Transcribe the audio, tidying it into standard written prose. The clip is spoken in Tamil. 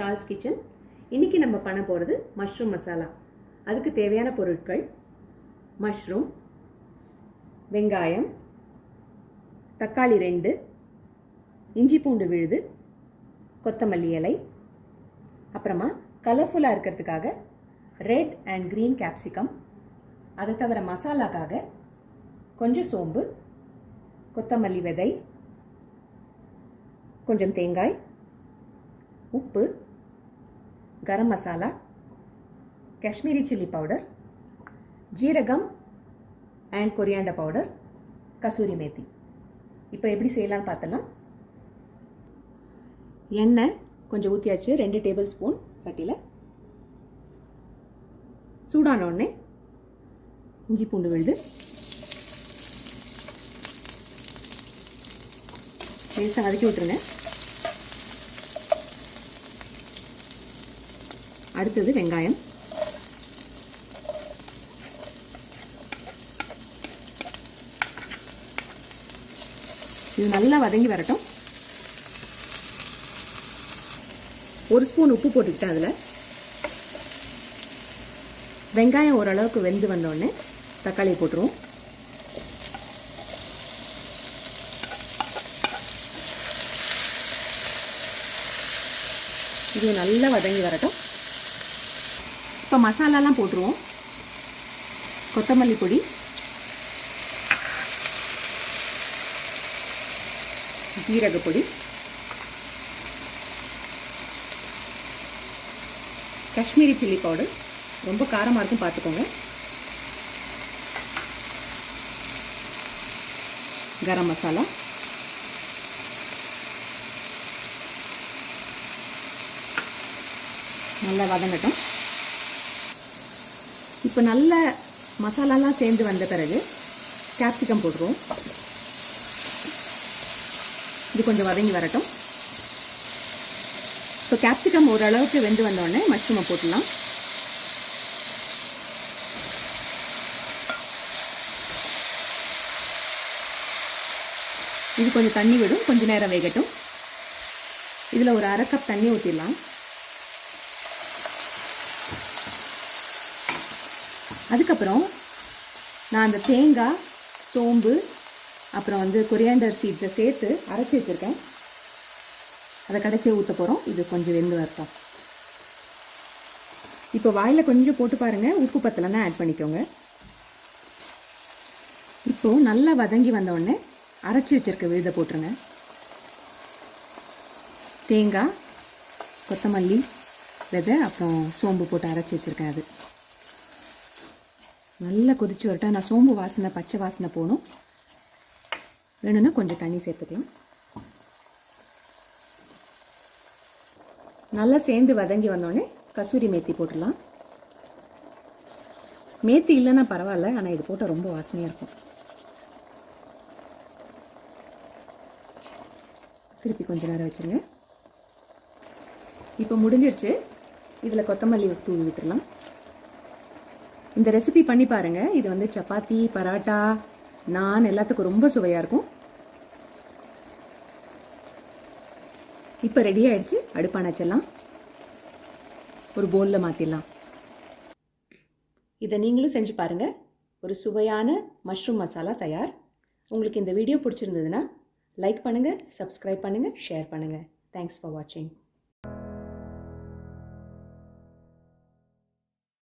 Charles kitchen. இன்றைக்கி நம்ம பண்ண போகிறது மஷ்ரூம் மசாலா. அதுக்கு தேவையான பொருட்கள்: மஷ்ரூம், வெங்காயம், தக்காளி 2, இஞ்சி பூண்டு விழுது, கொத்தமல்லி இலை, அப்புறமா கலர்ஃபுல்லாக இருக்கிறதுக்காக ரெட் அண்ட் க்ரீன் கேப்சிகம். அதை தவிர மசாலாக்காக கொஞ்சம் சோம்பு, கொத்தமல்லி விதை, கொஞ்சம் தேங்காய், உப்பு, கரம் மசாலா, காஷ்மீரி சில்லி பவுடர், ஜீரகம் and coriander powder, kasuri methi. இப்போ எப்படி செய்யலாம்னு பார்த்தலாம். எண்ணெய் கொஞ்சம் ஊற்றியாச்சு, 2 டேபிள் ஸ்பூன் சட்டியில். சூடான உடனே இஞ்சி பூண்டு விழுது, லேசாக வதக்கி விட்டுருங்க. அடுத்தது வெங்காயம், இது நல்லா வதங்கி வரட்டும். 1 ஸ்பூன் உப்பு போட்டுக்கிட்டேன். அதில் வெங்காயம் ஓரளவுக்கு வெந்து வந்தோடனே தக்காளியை போட்டுருவோம். இது நல்லா வதங்கி வரட்டும். இப்போ மசாலாலாம் போட்டுருவோம். கொத்தமல்லி பொடி, ஜீரக பொடி, காஷ்மீரி சில்லி பவுடர், ரொம்ப காரமாக இருக்கும் பார்த்துக்கோங்க, கரம் மசாலா, நல்லா வதங்கட்டும். இப்போ நல்ல மசாலாலாம் சேர்ந்து வந்த பிறகு கேப்சிகம் போட்டுருவோம். இது கொஞ்சம் வதங்கி வரட்டும். இப்போ கேப்சிகம் ஓரளவுக்கு வெந்து வந்தோடனே மஷ்ரூமை போட்டுடலாம். இது கொஞ்சம் தண்ணி விடும், கொஞ்சம் நேரம் வேகட்டும். இதில் ஒரு 1/2 கப் தண்ணி ஊற்றிடலாம். அதுக்கப்புறம் நான் அந்த தேங்காய், சோம்பு, அப்புறம் கொரியாண்டர் சீட்ஸை சேர்த்து அரைச்சி வச்சுருக்கேன். அதை கடைசியாக ஊற்ற போகிறோம். இது கொஞ்சம் வெந்து வரட்டும். இப்போ வாயில் கொஞ்சம் போட்டு பாருங்கள், உப்பு பத்தலைன்னா ஆட் பண்ணிக்கோங்க. இப்போது நல்லா வதங்கி வந்தோடனே அரைச்சி வச்சுருக்க விழுதை போட்டுருங்க. தேங்காய், கொத்தமல்லி விதை, அப்புறம் சோம்பு போட்டு அரைச்சி வச்சுருக்கேன். அது நல்லா கொதிச்சு வரட்டும். நான் சோம்பு வாசனை, பச்சை வாசனை போகணும். வேணும்னா கொஞ்சம் தண்ணி சேர்த்துக்கலாம். நல்லா சேர்ந்து வதங்கி வந்தோடனே கசூரி மேத்தி போட்டுடலாம். மேத்தி இல்லைன்னா பரவாயில்ல, ஆனால் இது போட்டால் ரொம்ப வாசனையாக இருக்கும். திருப்பி கொஞ்சம் நேரம் வச்சுருங்க. இப்போ முடிஞ்சிருச்சு. இதில் கொத்தமல்லி தூவி விட்டுடலாம். இந்த ரெசிபி பண்ணி பாருங்கள். இது சப்பாத்தி, பராட்டா, நான் எல்லாத்துக்கும் ரொம்ப சுவையாக இருக்கும். இப்போ ரெடி ஆகிடுச்சு. அடுப்பான வச்சிடலாம். ஒரு பவுலில் மாற்றிடலாம். இதை நீங்களும் செஞ்சு பாருங்கள். ஒரு சுவையான மஷ்ரூம் மசாலா தயார். உங்களுக்கு இந்த வீடியோ பிடிச்சிருந்ததுன்னா லைக் பண்ணுங்கள், சப்ஸ்கிரைப் பண்ணுங்கள், ஷேர் பண்ணுங்கள். தேங்க்ஸ் ஃபார் வாட்சிங்.